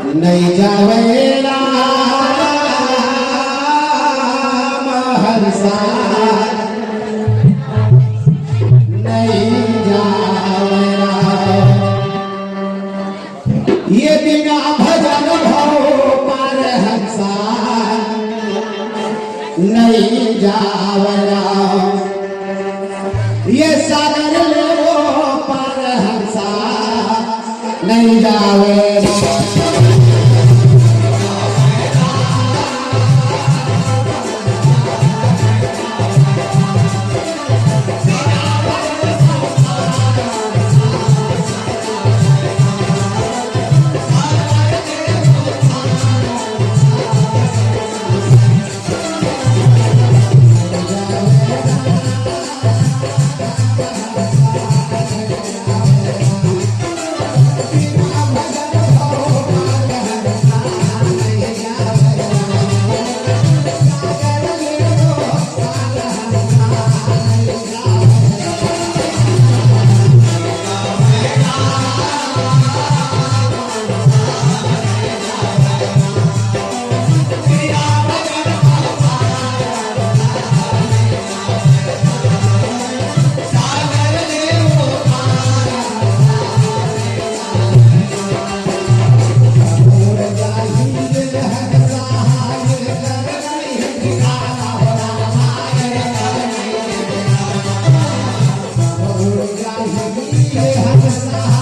नहीं जावे राम हंसा नहीं जावे राम ये बिना भजन भव पर हंसा नहीं जावे राम ये सागर ले पर हंसा नहीं जावे Hãy subscribe cho kênh Ghiền Mì Gõ để không bỏ lỡ